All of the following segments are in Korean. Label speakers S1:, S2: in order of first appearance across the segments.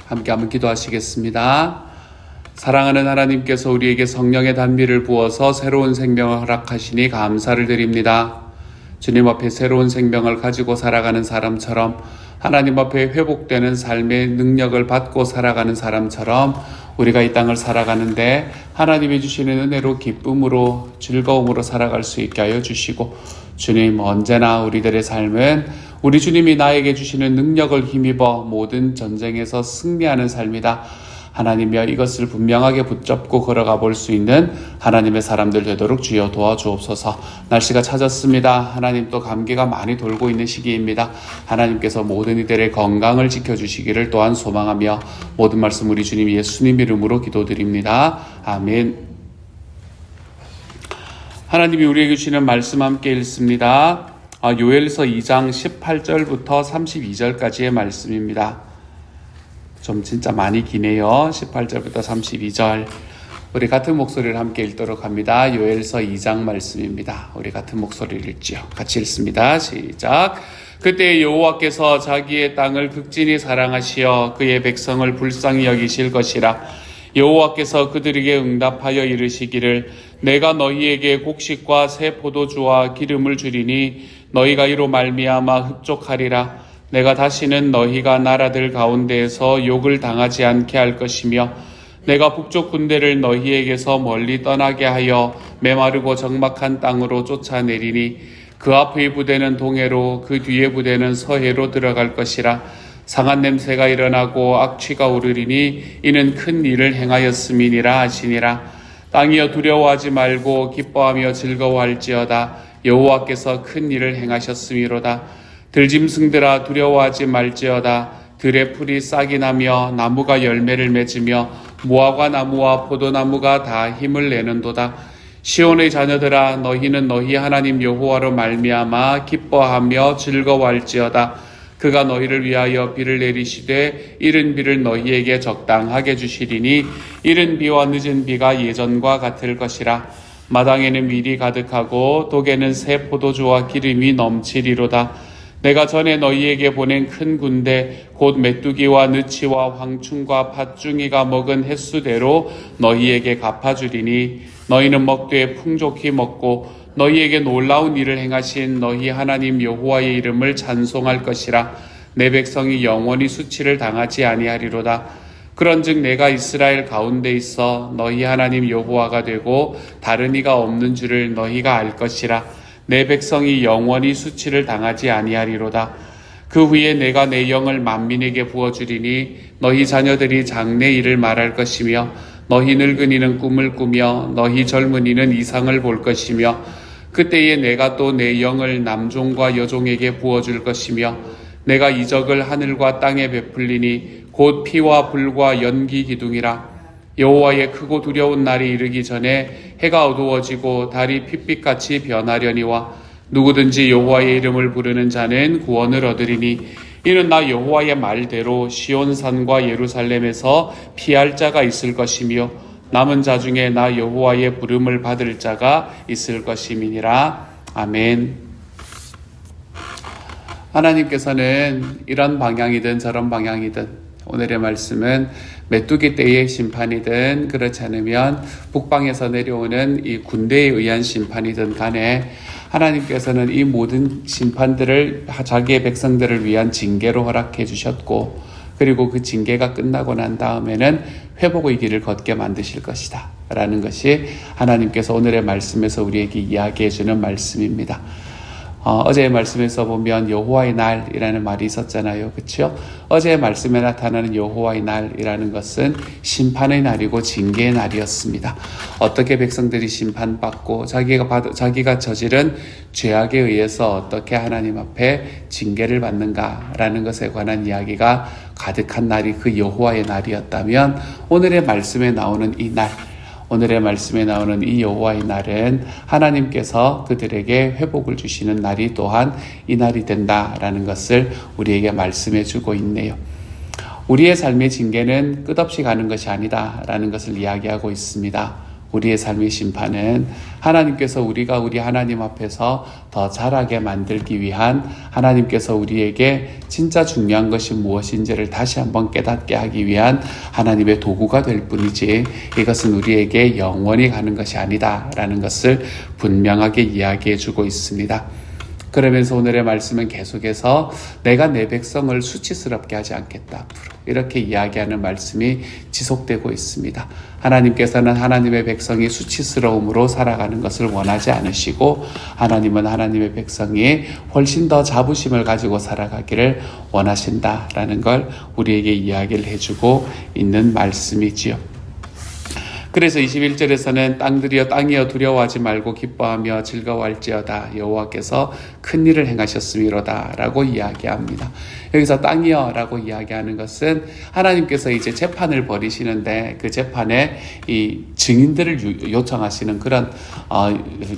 S1: 함께 한번 기도하시겠습니다. 사랑하는 하나님께서 우리에게 성령의 단비를 부어서 새로운 생명을 허락하시니 감사를 드립니다. 주님 앞에 새로운 생명을 가지고 살아가는 사람처럼, 하나님 앞에 회복되는 삶의 능력을 받고 살아가는 사람처럼 우리가 이 땅을 살아가는데 하나님이 주시는 은혜로 기쁨으로 즐거움으로 살아갈 수 있게 하여 주시고, 주님, 언제나 우리들의 삶은 우리 주님이 나에게 주시는 능력을 힘입어 모든 전쟁에서 승리하는 삶이다. 하나님이여, 이것을 분명하게 붙잡고 걸어가 볼 수 있는 하나님의 사람들 되도록 주여 도와주옵소서. 날씨가 차졌습니다. 하나님, 또 감기가 많이 돌고 있는 시기입니다. 하나님께서 모든 이들의 건강을 지켜주시기를 또한 소망하며 모든 말씀 우리 주님 예수님 이름으로 기도드립니다. 아멘. 하나님이 우리에게 주시는 말씀 함께 읽습니다. 요엘서 2장 18절부터 32절까지의 말씀입니다. 좀 진짜 많이 기네요. 18절부터 32절. 우리 같은 목소리를 함께 읽도록 합니다. 요엘서 2장 말씀입니다. 우리 같은 목소리를 읽지요. 같이 읽습니다. 시작. 그때 여호와께서 자기의 땅을 극진히 사랑하시어 그의 백성을 불쌍히 여기실 것이라. 여호와께서 그들에게 응답하여 이르시기를, 내가 너희에게 곡식과 새 포도주와 기름을 주리니 너희가 이로 말미암아 흡족하리라. 내가 다시는 너희가 나라들 가운데에서 욕을 당하지 않게 할 것이며, 내가 북쪽 군대를 너희에게서 멀리 떠나게 하여 메마르고 적막한 땅으로 쫓아내리니 그 앞의 부대는 동해로 그 뒤의 부대는 서해로 들어갈 것이라. 상한 냄새가 일어나고 악취가 오르리니 이는 큰 일을 행하였음이니라 하시니라. 땅이여, 두려워하지 말고 기뻐하며 즐거워할지어다. 여호와께서 큰 일을 행하셨음이로다. 들짐승들아, 두려워하지 말지어다. 들의 풀이 싹이 나며 나무가 열매를 맺으며 무화과 나무와 포도나무가 다 힘을 내는도다. 시온의 자녀들아, 너희는 너희 하나님 여호와로 말미암아 기뻐하며 즐거워할지어다. 그가 너희를 위하여 비를 내리시되 이른 비를 너희에게 적당하게 주시리니 이른 비와 늦은 비가 예전과 같을 것이라. 마당에는 밀이 가득하고 독에는 새 포도주와 기름이 넘치리로다. 내가 전에 너희에게 보낸 큰 군대 곧 메뚜기와 느치와 황충과 팥중이가 먹은 횟수대로 너희에게 갚아주리니 너희는 먹되 풍족히 먹고 너희에게 놀라운 일을 행하신 너희 하나님 여호와의 이름을 찬송할 것이라. 내 백성이 영원히 수치를 당하지 아니하리로다. 그런즉 내가 이스라엘 가운데 있어 너희 하나님 여호와가 되고 다른 이가 없는 줄을 너희가 알 것이라. 내 백성이 영원히 수치를 당하지 아니하리로다. 그 후에 내가 내 영을 만민에게 부어주리니 너희 자녀들이 장래 일을 말할 것이며 너희 늙은이는 꿈을 꾸며 너희 젊은이는 이상을 볼 것이며 그때에 내가 또 내 영을 남종과 여종에게 부어줄 것이며 내가 이적을 하늘과 땅에 베풀리니 곧 피와 불과 연기 기둥이라. 여호와의 크고 두려운 날이 이르기 전에 해가 어두워지고 달이 핏빛같이 변하려니와 누구든지 여호와의 이름을 부르는 자는 구원을 얻으리니 이는 나 여호와의 말대로 시온산과 예루살렘에서 피할 자가 있을 것이며 남은 자 중에 나 여호와의 부름을 받을 자가 있을 것임이니라. 아멘. 하나님께서는 이런 방향이든 저런 방향이든, 오늘의 말씀은 메뚜기 떼의 심판이든 그렇지 않으면 북방에서 내려오는 이 군대에 의한 심판이든 간에 하나님께서는 이 모든 심판들을 자기의 백성들을 위한 징계로 허락해 주셨고, 그리고 그 징계가 끝나고 난 다음에는 회복의 길을 걷게 만드실 것이다 라는 것이 하나님께서 오늘의 말씀에서 우리에게 이야기해 주는 말씀입니다. 어제의 말씀에서 보면 여호와의 날이라는 말이 있었잖아요. 그렇죠? 어제의 말씀에 나타나는 여호와의 날이라는 것은 심판의 날이고 징계의 날이었습니다. 어떻게 백성들이 심판받고 자기가 저지른 죄악에 의해서 어떻게 하나님 앞에 징계를 받는가라는 것에 관한 이야기가 가득한 날이 그 여호와의 날이었다면, 오늘의 말씀에 나오는 이 날, 오늘의 말씀에 나오는 이 여호와의 날은 하나님께서 그들에게 회복을 주시는 날이 또한 이 날이 된다라는 것을 우리에게 말씀해 주고 있네요. 우리의 삶의 징계는 끝없이 가는 것이 아니다라는 것을 이야기하고 있습니다. 우리의 삶의 심판은 하나님께서 우리가 우리 하나님 앞에서 더 자라게 만들기 위한, 하나님께서 우리에게 진짜 중요한 것이 무엇인지를 다시 한번 깨닫게 하기 위한 하나님의 도구가 될 뿐이지, 이것은 우리에게 영원히 가는 것이 아니다라는 것을 분명하게 이야기해 주고 있습니다. 그러면서 오늘의 말씀은 계속해서 내가 내 백성을 수치스럽게 하지 않겠다, 앞으로 이렇게 이야기하는 말씀이 지속되고 있습니다. 하나님께서는 하나님의 백성이 수치스러움으로 살아가는 것을 원하지 않으시고, 하나님은 하나님의 백성이 훨씬 더 자부심을 가지고 살아가기를 원하신다라는 걸 우리에게 이야기를 해주고 있는 말씀이지요. 그래서 21절에서는 땅이여 두려워하지 말고 기뻐하며 즐거워할지어다, 여호와께서 큰 일을 행하셨음이로다 라고 이야기합니다. 여기서 땅이여 라고 이야기하는 것은 하나님께서 이제 재판을 벌이시는데 그 재판에 이 증인들을 요청하시는 그런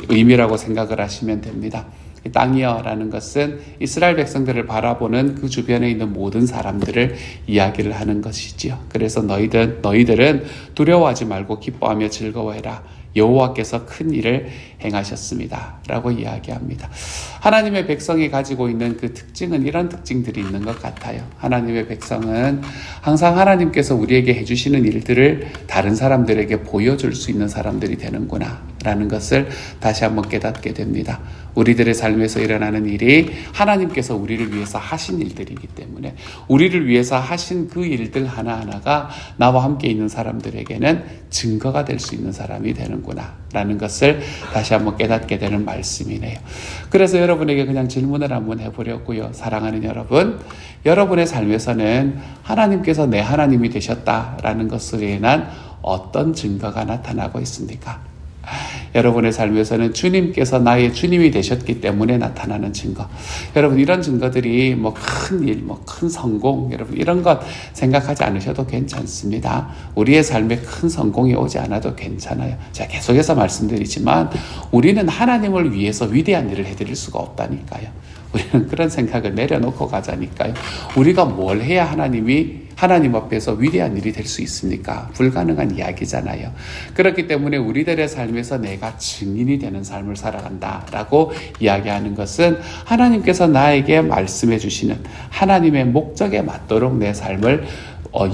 S1: 의미라고 생각을 하시면 됩니다. 땅이여 라는 것은 이스라엘 백성들을 바라보는 그 주변에 있는 모든 사람들을 이야기를 하는 것이지요. 그래서 너희들은 두려워하지 말고 기뻐하며 즐거워해라, 여호와께서 큰 일을 행하셨습니다 라고 이야기합니다. 하나님의 백성이 가지고 있는 그 특징은 이런 특징들이 있는 것 같아요. 하나님의 백성은 항상 하나님께서 우리에게 해주시는 일들을 다른 사람들에게 보여줄 수 있는 사람들이 되는구나 라는 것을 다시 한번 깨닫게 됩니다. 우리들의 삶에서 일어나는 일이 하나님께서 우리를 위해서 하신 일들이기 때문에 우리를 위해서 하신 그 일들 하나하나가 나와 함께 있는 사람들에게는 증거가 될 수 있는 사람이 되는구나 라는 것을 다시 한번 깨닫게 되는 말씀이네요. 그래서 여러분에게 그냥 질문을 한번 해보려고요. 사랑하는 여러분, 여러분의 삶에서는 하나님께서 내 하나님이 되셨다라는 것으로 인한 어떤 증거가 나타나고 있습니까? 여러분의 삶에서는 주님께서 나의 주님이 되셨기 때문에 나타나는 증거. 여러분, 이런 증거들이 큰 일, 큰 성공, 여러분 이런 것 생각하지 않으셔도 괜찮습니다. 우리의 삶에 큰 성공이 오지 않아도 괜찮아요. 제가 계속해서 말씀드리지만 우리는 하나님을 위해서 위대한 일을 해드릴 수가 없다니까요. 우리는 그런 생각을 내려놓고 가자니까요. 우리가 뭘 해야 하나님 앞에서 위대한 일이 될 수 있습니까? 불가능한 이야기잖아요. 그렇기 때문에 우리들의 삶에서 내가 증인이 되는 삶을 살아간다라고 이야기하는 것은 하나님께서 나에게 말씀해 주시는 하나님의 목적에 맞도록 내 삶을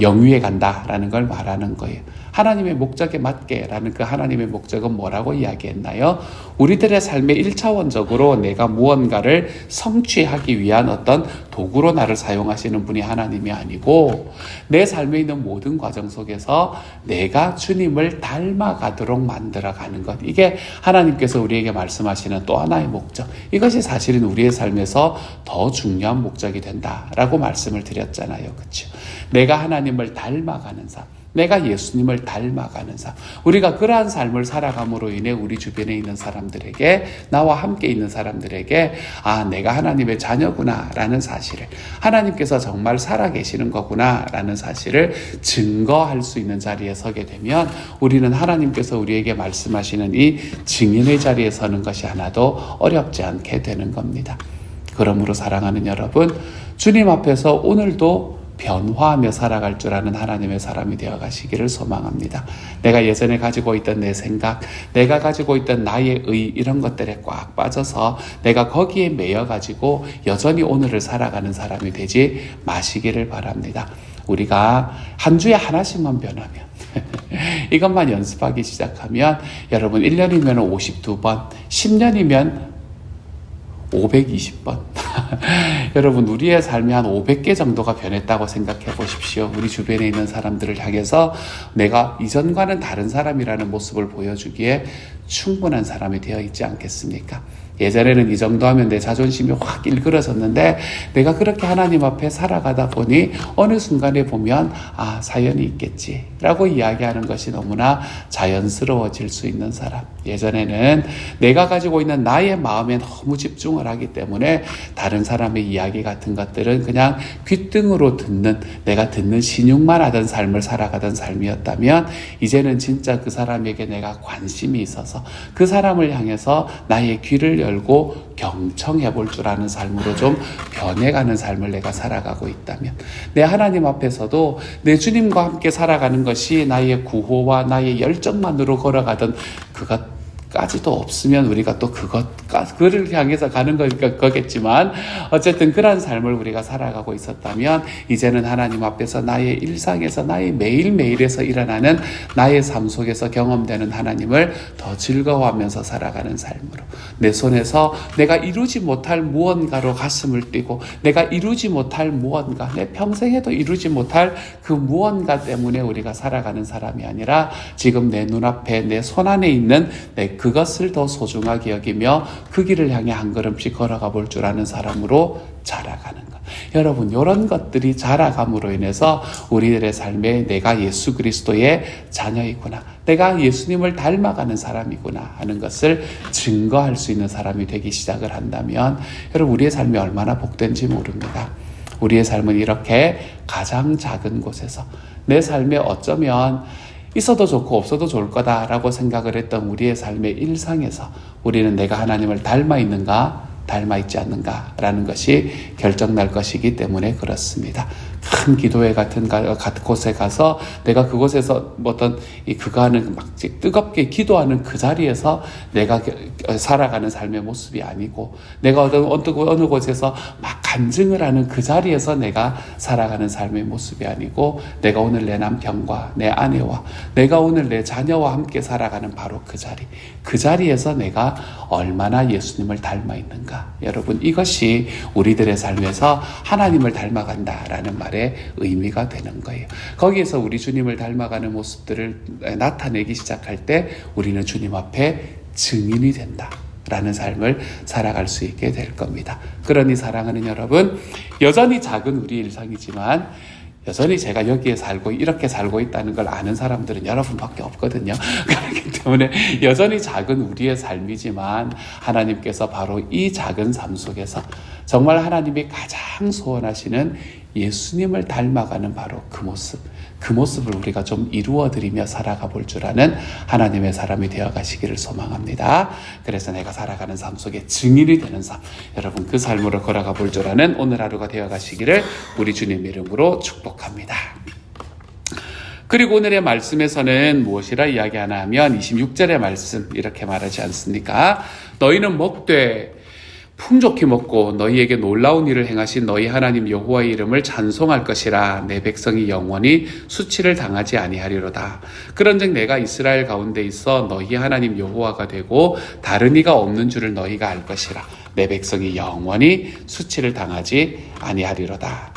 S1: 영위해 간다라는 걸 말하는 거예요. 하나님의 목적에 맞게라는 그 하나님의 목적은 뭐라고 이야기했나요? 우리들의 삶에 1차원적으로 내가 무언가를 성취하기 위한 어떤 도구로 나를 사용하시는 분이 하나님이 아니고, 내 삶에 있는 모든 과정 속에서 내가 주님을 닮아가도록 만들어가는 것, 이게 하나님께서 우리에게 말씀하시는 또 하나의 목적. 이것이 사실은 우리의 삶에서 더 중요한 목적이 된다라고 말씀을 드렸잖아요. 그렇죠? 내가 하나님을 닮아가는 삶, 내가 예수님을 닮아가는 삶, 우리가 그러한 삶을 살아감으로 인해 우리 주변에 있는 사람들에게, 나와 함께 있는 사람들에게 내가 하나님의 자녀구나 라는 사실을, 하나님께서 정말 살아계시는 거구나 라는 사실을 증거할 수 있는 자리에 서게 되면 우리는 하나님께서 우리에게 말씀하시는 이 증인의 자리에 서는 것이 하나도 어렵지 않게 되는 겁니다. 그러므로 사랑하는 여러분, 주님 앞에서 오늘도 변화하며 살아갈 줄 아는 하나님의 사람이 되어 가시기를 소망합니다. 내가 예전에 가지고 있던 내 생각, 내가 가지고 있던 나의 의, 이런 것들에 꽉 빠져서 내가 거기에 매여 가지고 여전히 오늘을 살아가는 사람이 되지 마시기를 바랍니다. 우리가 한 주에 하나씩만 변하면 이것만 연습하기 시작하면 여러분 1년이면 52번, 10년이면 520번. 여러분, 우리의 삶이 한 500개 정도가 변했다고 생각해 보십시오. 우리 주변에 있는 사람들을 향해서 내가 이전과는 다른 사람이라는 모습을 보여주기에 충분한 사람이 되어 있지 않겠습니까? 예전에는 이 정도 하면 내 자존심이 확 일그러졌는데 내가 그렇게 하나님 앞에 살아가다 보니 어느 순간에 보면 사연이 있겠지 라고 이야기하는 것이 너무나 자연스러워질 수 있는 사람. 예전에는 내가 가지고 있는 나의 마음에 너무 집중을 하기 때문에 다른 사람의 이야기 같은 것들은 그냥 귓등으로 듣는, 내가 듣는 신용만 하던 삶을 살아가던 삶이었다면, 이제는 진짜 그 사람에게 내가 관심이 있어서 그 사람을 향해서 나의 귀를 열고 경청해 볼 줄 아는 삶으로 좀 변해가는 삶을 내가 살아가고 있다면, 내 하나님 앞에서도 내 주님과 함께 살아가는 것이 나의 구호와 나의 열정만으로 걸어가던 그것까지도 없으면 우리가 또 그를 향해서 가는 거겠지만, 어쨌든 그러한 삶을 우리가 살아가고 있었다면 이제는 하나님 앞에서 나의 일상에서, 나의 매일매일에서 일어나는 나의 삶 속에서 경험되는 하나님을 더 즐거워하면서 살아가는 삶으로, 내 손에서 내가 이루지 못할 무언가로 가슴을 뛰고, 내가 이루지 못할 무언가, 내 평생에도 이루지 못할 그 무언가 때문에 우리가 살아가는 사람이 아니라 지금 내 눈앞에, 내 손 안에 있는 그것을 더 소중하게 여기며 그 길을 향해 한 걸음씩 걸어가 볼 줄 아는 사람으로 자라가는 것. 여러분, 이런 것들이 자라감으로 인해서 우리들의 삶에 내가 예수 그리스도의 자녀이구나, 내가 예수님을 닮아가는 사람이구나 하는 것을 증거할 수 있는 사람이 되기 시작을 한다면, 여러분, 우리의 삶이 얼마나 복된지 모릅니다. 우리의 삶은 이렇게 가장 작은 곳에서, 내 삶에 어쩌면 있어도 좋고 없어도 좋을 거다라고 생각을 했던 우리의 삶의 일상에서 우리는 내가 하나님을 닮아 있는가, 닮아 있지 않는가라는 것이 결정날 것이기 때문에 그렇습니다. 큰 기도회 같은 곳에 가서 내가 그곳에서 어떤 그거하는 막 뜨겁게 기도하는 그 자리에서 내가 살아가는 삶의 모습이 아니고, 내가 어느 곳에서 막 간증을 하는 그 자리에서 내가 살아가는 삶의 모습이 아니고, 내가 오늘 내 남편과 내 아내와 내가 오늘 내 자녀와 함께 살아가는 바로 그 자리에서 내가 얼마나 예수님을 닮아 있는가. 여러분, 이것이 우리들의 삶에서 하나님을 닮아간다라는 말의 의미가 되는 거예요. 거기에서 우리 주님을 닮아가는 모습들을 나타내기 시작할 때 우리는 주님 앞에 증인이 된다 라는 삶을 살아갈 수 있게 될 겁니다. 그러니 사랑하는 여러분, 여전히 작은 우리 일상이지만 여전히 제가 여기에 살고 이렇게 살고 있다는 걸 아는 사람들은 여러분밖에 없거든요. 그렇기 때문에 여전히 작은 우리의 삶이지만 하나님께서 바로 이 작은 삶 속에서 정말 하나님이 가장 소원하시는 예수님을 닮아가는 바로 그 모습을 우리가 좀 이루어드리며 살아가 볼 줄 아는 하나님의 사람이 되어 가시기를 소망합니다. 그래서 내가 살아가는 삶 속에 증인이 되는 삶, 여러분 그 삶으로 걸어가 볼 줄 아는 오늘 하루가 되어 가시기를 우리 주님 이름으로 축복합니다. 그리고 오늘의 말씀에서는 무엇이라 이야기하나 하면 26절의 말씀 이렇게 말하지 않습니까? 너희는 먹되 풍족히 먹고 너희에게 놀라운 일을 행하신 너희 하나님 여호와의 이름을 찬송할 것이라. 내 백성이 영원히 수치를 당하지 아니하리로다. 그런즉 내가 이스라엘 가운데 있어 너희 하나님 여호와가 되고 다른 이가 없는 줄을 너희가 알 것이라. 내 백성이 영원히 수치를 당하지 아니하리로다.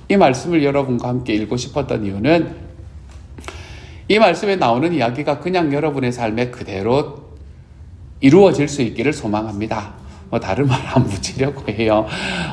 S1: 이 말씀을 여러분과 함께 읽고 싶었던 이유는 이 말씀에 나오는 이야기가 그냥 여러분의 삶에 그대로 이루어질 수 있기를 소망합니다. 다른 말 안 붙이려고 해요.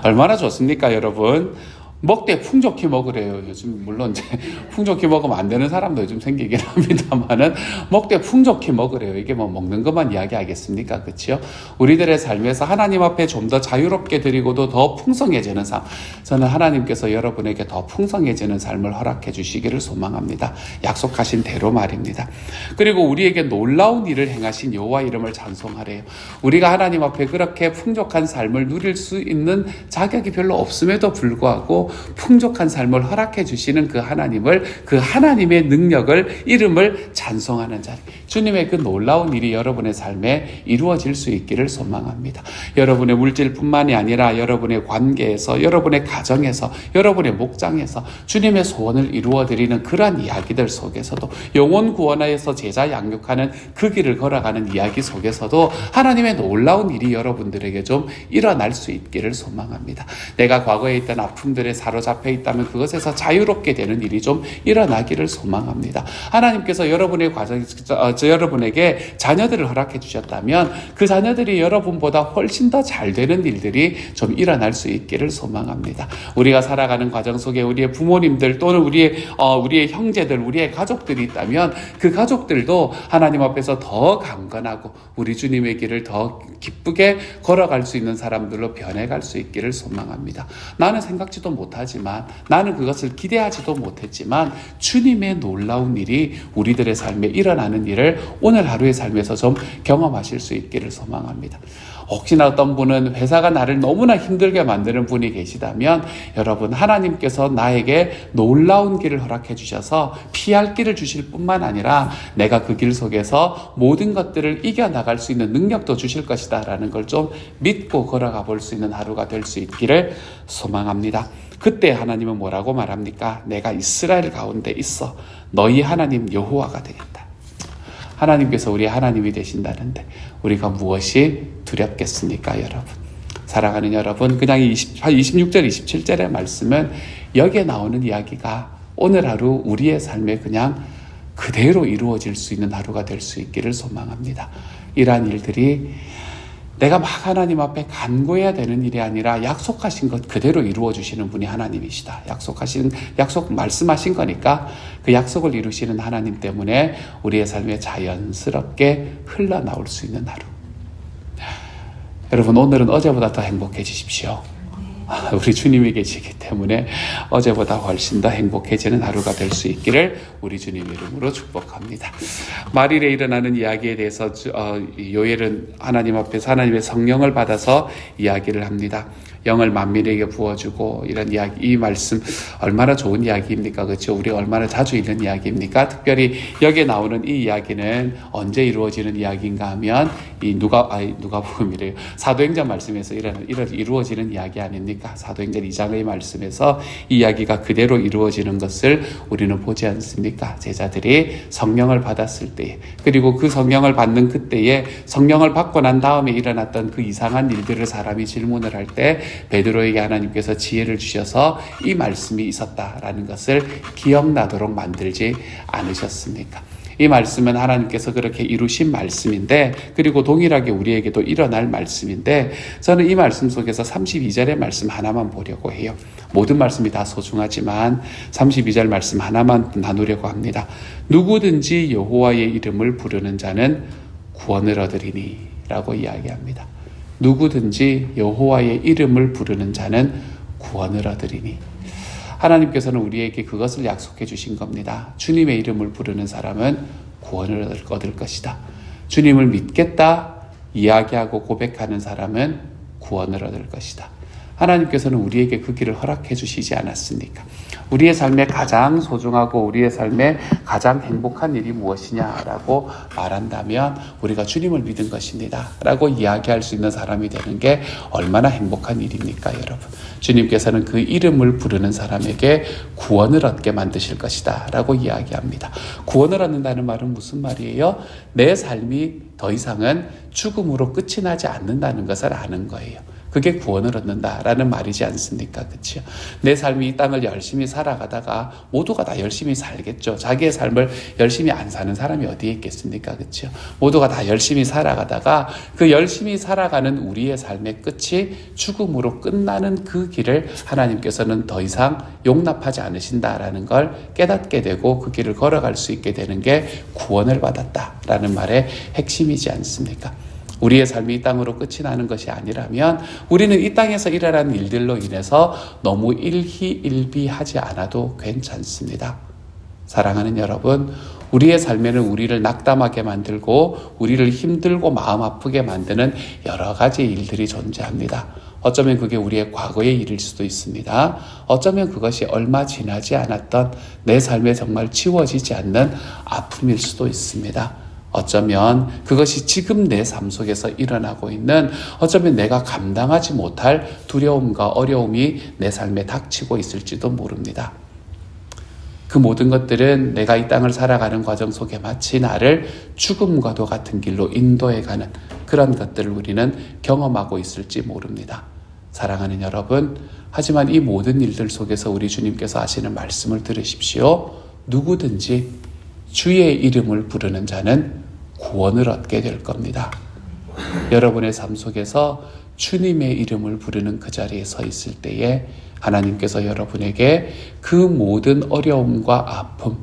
S1: 얼마나 좋습니까, 여러분? 먹되 풍족히 먹으래요. 요즘 물론 이제 풍족히 먹으면 안 되는 사람도 요즘 생기긴 합니다만은 먹되 풍족히 먹으래요. 이게 뭐 먹는 것만 이야기하겠습니까? 그렇죠? 우리들의 삶에서 하나님 앞에 좀 더 자유롭게 드리고도 더 풍성해지는 삶, 저는 하나님께서 여러분에게 더 풍성해지는 삶을 허락해 주시기를 소망합니다. 약속하신 대로 말입니다. 그리고 우리에게 놀라운 일을 행하신 여호와 이름을 찬송하래요. 우리가 하나님 앞에 그렇게 풍족한 삶을 누릴 수 있는 자격이 별로 없음에도 불구하고 풍족한 삶을 허락해 주시는 그 하나님을, 그 하나님의 능력을, 이름을 찬송하는 자리, 주님의 그 놀라운 일이 여러분의 삶에 이루어질 수 있기를 소망합니다. 여러분의 물질뿐만이 아니라 여러분의 관계에서, 여러분의 가정에서, 여러분의 목장에서 주님의 소원을 이루어드리는 그러한 이야기들 속에서도, 영혼 구원하여서 제자 양육하는 그 길을 걸어가는 이야기 속에서도 하나님의 놀라운 일이 여러분들에게 좀 일어날 수 있기를 소망합니다. 내가 과거에 있던 아픔들에 사로잡혀 있다면 그것에서 자유롭게 되는 일이 좀 일어나기를 소망합니다. 하나님께서 여러분의 여러분에게 자녀들을 허락해 주셨다면 그 자녀들이 여러분보다 훨씬 더 잘 되는 일들이 좀 일어날 수 있기를 소망합니다. 우리가 살아가는 과정 속에 우리의 부모님들 또는 우리의 형제들, 우리의 가족들이 있다면 그 가족들도 하나님 앞에서 더 강건하고 우리 주님의 길을 더 기쁘게 걸어갈 수 있는 사람들로 변해갈 수 있기를 소망합니다. 나는 생각지도 못하지만, 나는 그것을 기대하지도 못했지만 주님의 놀라운 일이 우리들의 삶에 일어나는 일을 오늘 하루의 삶에서 좀 경험하실 수 있기를 소망합니다. 혹시나 어떤 분은 회사가 나를 너무나 힘들게 만드는 분이 계시다면, 여러분, 하나님께서 나에게 놀라운 길을 허락해 주셔서 피할 길을 주실 뿐만 아니라 내가 그 길 속에서 모든 것들을 이겨나갈 수 있는 능력도 주실 것이다 라는 걸 좀 믿고 걸어가 볼 수 있는 하루가 될 수 있기를 소망합니다. 그때 하나님은 뭐라고 말합니까? 내가 이스라엘 가운데 있어 너희 하나님 여호와가 되겠다. 하나님께서 우리의 하나님이 되신다는데 우리가 무엇이 두렵겠습니까, 여러분? 사랑하는 여러분, 그냥 26절, 27절의 말씀은 여기에 나오는 이야기가 오늘 하루 우리의 삶에 그냥 그대로 이루어질 수 있는 하루가 될 수 있기를 소망합니다. 이러한 일들이 내가 막 하나님 앞에 간구해야 되는 일이 아니라 약속하신 것 그대로 이루어 주시는 분이 하나님이시다. 약속 말씀하신 거니까 그 약속을 이루시는 하나님 때문에 우리의 삶에 자연스럽게 흘러나올 수 있는 하루. 여러분, 오늘은 어제보다 더 행복해지십시오. 우리 주님이 계시기 때문에 어제보다 훨씬 더 행복해지는 하루가 될 수 있기를 우리 주님 이름으로 축복합니다. 말일에 일어나는 이야기에 대해서 요엘은 하나님 앞에서 하나님의 성령을 받아서 이야기를 합니다. 영을 만민에게 부어주고, 이런 이야기, 이 말씀 얼마나 좋은 이야기입니까? 그렇죠? 우리가 얼마나 자주 읽는 이야기입니까? 특별히 여기에 나오는 이 이야기는 언제 이루어지는 이야기인가 하면 이 누가복음이래요. 사도행전 말씀에서 이루어지는 이야기 아닙니까? 사도행전 2장의 말씀에서 이 이야기가 그대로 이루어지는 것을 우리는 보지 않습니까? 제자들이 성령을 받았을 때에, 그리고 그 성령을 받는 그때에, 성령을 받고 난 다음에 일어났던 그 이상한 일들을 사람이 질문을 할 때 베드로에게 하나님께서 지혜를 주셔서 이 말씀이 있었다라는 것을 기억나도록 만들지 않으셨습니까? 이 말씀은 하나님께서 그렇게 이루신 말씀인데, 그리고 동일하게 우리에게도 일어날 말씀인데, 저는 이 말씀 속에서 32절의 말씀 하나만 보려고 해요. 모든 말씀이 다 소중하지만 32절 말씀 하나만 나누려고 합니다. 누구든지 여호와의 이름을 부르는 자는 구원을 얻으리니 라고 이야기합니다. 누구든지 여호와의 이름을 부르는 자는 구원을 얻으리니. 하나님께서는 우리에게 그것을 약속해 주신 겁니다. 주님의 이름을 부르는 사람은 구원을 얻을 것이다. 주님을 믿겠다 이야기하고 고백하는 사람은 구원을 얻을 것이다. 하나님께서는 우리에게 그 길을 허락해 주시지 않았습니까? 우리의 삶에 가장 소중하고 우리의 삶에 가장 행복한 일이 무엇이냐라고 말한다면 우리가 주님을 믿은 것입니다 라고 이야기할 수 있는 사람이 되는 게 얼마나 행복한 일입니까, 여러분? 주님께서는 그 이름을 부르는 사람에게 구원을 얻게 만드실 것이다 라고 이야기합니다. 구원을 얻는다는 말은 무슨 말이에요? 내 삶이 더 이상은 죽음으로 끝이 나지 않는다는 것을 아는 거예요. 그게 구원을 얻는다라는 말이지 않습니까? 그렇죠? 내 삶이 이 땅을 열심히 살아가다가 모두가 다 열심히 살겠죠. 자기의 삶을 열심히 안 사는 사람이 어디에 있겠습니까? 그렇죠? 모두가 다 열심히 살아가다가 그 열심히 살아가는 우리의 삶의 끝이 죽음으로 끝나는 그 길을 하나님께서는 더 이상 용납하지 않으신다라는 걸 깨닫게 되고 그 길을 걸어갈 수 있게 되는 게 구원을 받았다라는 말의 핵심이지 않습니까? 우리의 삶이 이 땅으로 끝이 나는 것이 아니라면 우리는 이 땅에서 일어나는 일들로 인해서 너무 일희일비하지 않아도 괜찮습니다. 사랑하는 여러분, 우리의 삶에는 우리를 낙담하게 만들고 우리를 힘들고 마음 아프게 만드는 여러 가지 일들이 존재합니다. 어쩌면 그게 우리의 과거의 일일 수도 있습니다. 어쩌면 그것이 얼마 지나지 않았던 내 삶에 정말 지워지지 않는 아픔일 수도 있습니다. 어쩌면 그것이 지금 내 삶 속에서 일어나고 있는, 어쩌면 내가 감당하지 못할 두려움과 어려움이 내 삶에 닥치고 있을지도 모릅니다. 그 모든 것들은 내가 이 땅을 살아가는 과정 속에 마치 나를 죽음과도 같은 길로 인도해가는 그런 것들을 우리는 경험하고 있을지 모릅니다. 사랑하는 여러분, 하지만 이 모든 일들 속에서 우리 주님께서 하시는 말씀을 들으십시오. 누구든지 주의 이름을 부르는 자는 구원을 얻게 될 겁니다. 여러분의 삶 속에서 주님의 이름을 부르는 그 자리에 서 있을 때에 하나님께서 여러분에게 그 모든 어려움과 아픔,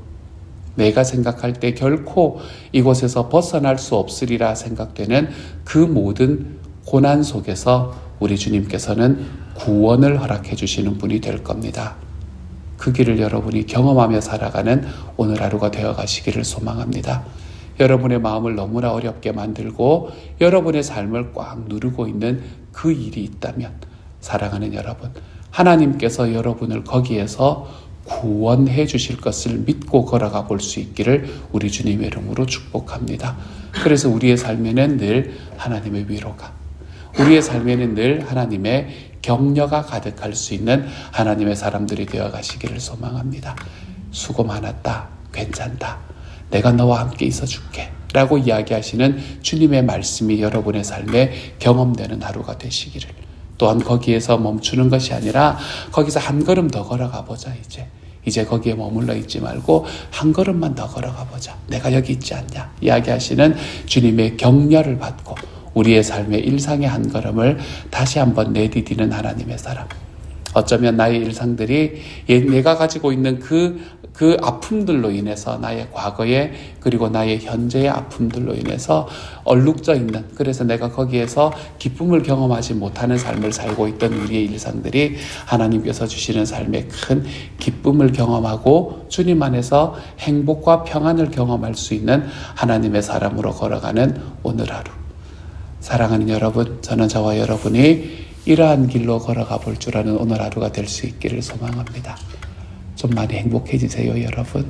S1: 내가 생각할 때 결코 이곳에서 벗어날 수 없으리라 생각되는 그 모든 고난 속에서 우리 주님께서는 구원을 허락해 주시는 분이 될 겁니다. 그 길을 여러분이 경험하며 살아가는 오늘 하루가 되어 가시기를 소망합니다. 여러분의 마음을 너무나 어렵게 만들고 여러분의 삶을 꽉 누르고 있는 그 일이 있다면, 사랑하는 여러분, 하나님께서 여러분을 거기에서 구원해 주실 것을 믿고 걸어가 볼 수 있기를 우리 주님의 이름으로 축복합니다. 그래서 우리의 삶에는 늘 하나님의 위로가, 우리의 삶에는 늘 하나님의 격려가 가득할 수 있는 하나님의 사람들이 되어 가시기를 소망합니다. 수고 많았다, 괜찮다, 내가 너와 함께 있어줄게 라고 이야기하시는 주님의 말씀이 여러분의 삶에 경험되는 하루가 되시기를, 또한 거기에서 멈추는 것이 아니라 거기서 한 걸음 더 걸어가 보자. 이제 거기에 머물러 있지 말고 한 걸음만 더 걸어가 보자. 내가 여기 있지 않냐 이야기하시는 주님의 격려를 받고 우리의 삶의 일상의 한 걸음을 다시 한번 내디디는 하나님의 사람. 어쩌면 나의 일상들이 내가 가지고 있는 그 아픔들로 인해서, 나의 과거에 그리고 나의 현재의 아픔들로 인해서 얼룩져 있는, 그래서 내가 거기에서 기쁨을 경험하지 못하는 삶을 살고 있던 우리의 일상들이 하나님께서 주시는 삶의 큰 기쁨을 경험하고 주님 안에서 행복과 평안을 경험할 수 있는 하나님의 사람으로 걸어가는 오늘 하루. 사랑하는 여러분, 저는 저와 여러분이 이러한 길로 걸어가 볼 줄 아는 오늘 하루가 될 수 있기를 소망합니다. 좀 많이 행복해지세요, 여러분.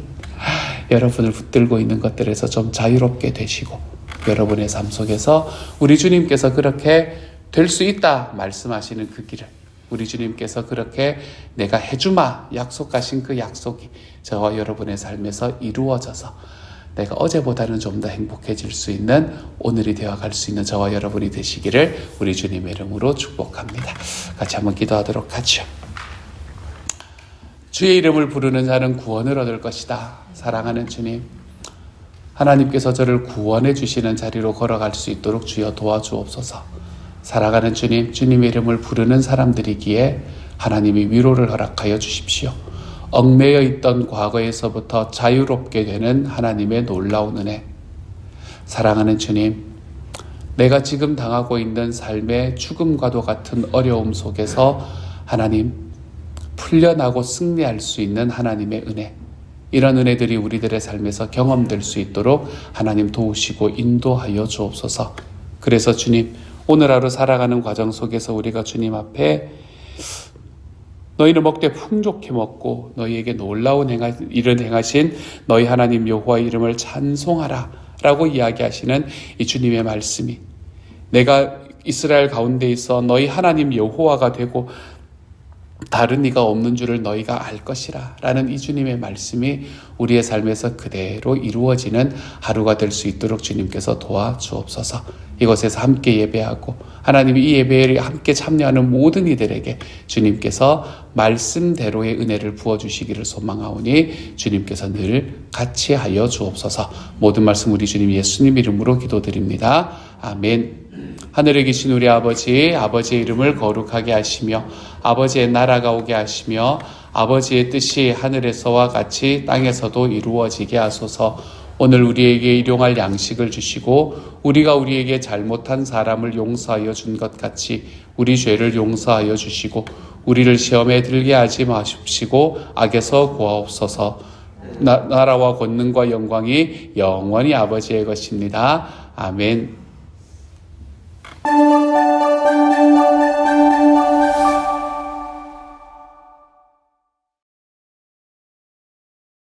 S1: 여러분을 붙들고 있는 것들에서 좀 자유롭게 되시고, 여러분의 삶 속에서 우리 주님께서 그렇게 될 수 있다 말씀하시는 그 길을, 우리 주님께서 그렇게 내가 해주마 약속하신 그 약속이 저와 여러분의 삶에서 이루어져서 내가 어제보다는 좀 더 행복해질 수 있는 오늘이 되어갈 수 있는 저와 여러분이 되시기를 우리 주님의 이름으로 축복합니다. 같이 한번 기도하도록 하죠. 주의 이름을 부르는 자는 구원을 얻을 것이다. 사랑하는 주님, 하나님께서 저를 구원해 주시는 자리로 걸어갈 수 있도록 주여 도와주옵소서. 사랑하는 주님, 주님의 이름을 부르는 사람들이기에 하나님이 위로를 허락하여 주십시오. 얽매여 있던 과거에서부터 자유롭게 되는 하나님의 놀라운 은혜. 사랑하는 주님, 내가 지금 당하고 있는 삶의 죽음과도 같은 어려움 속에서 하나님 풀려나고 승리할 수 있는 하나님의 은혜, 이런 은혜들이 우리들의 삶에서 경험될 수 있도록 하나님 도우시고 인도하여 주옵소서. 그래서 주님, 오늘 하루 살아가는 과정 속에서 우리가 주님 앞에 너희는 먹되 풍족히 먹고 너희에게 놀라운 일을 행하신 너희 하나님 여호와의 이름을 찬송하라 라고 이야기하시는 이 주님의 말씀이, 내가 이스라엘 가운데 있어 너희 하나님 여호와가 되고 다른 이가 없는 줄을 너희가 알 것이라 라는 이 주님의 말씀이 우리의 삶에서 그대로 이루어지는 하루가 될 수 있도록 주님께서 도와주옵소서. 이곳에서 함께 예배하고 하나님이 이 예배에 함께 참여하는 모든 이들에게 주님께서 말씀대로의 은혜를 부어주시기를 소망하오니 주님께서 늘 같이 하여 주옵소서. 모든 말씀 우리 주님 예수님 이름으로 기도드립니다. 아멘. 하늘에 계신 우리 아버지, 아버지의 이름을 거룩하게 하시며 아버지의 나라가 오게 하시며 아버지의 뜻이 하늘에서와 같이 땅에서도 이루어지게 하소서. 오늘 우리에게 일용할 양식을 주시고 우리가 우리에게 잘못한 사람을 용서하여 준 것 같이 우리 죄를 용서하여 주시고 우리를 시험에 들게 하지 마십시고 악에서 구하옵소서. 나라와 권능과 영광이 영원히 아버지의 것입니다. 아멘.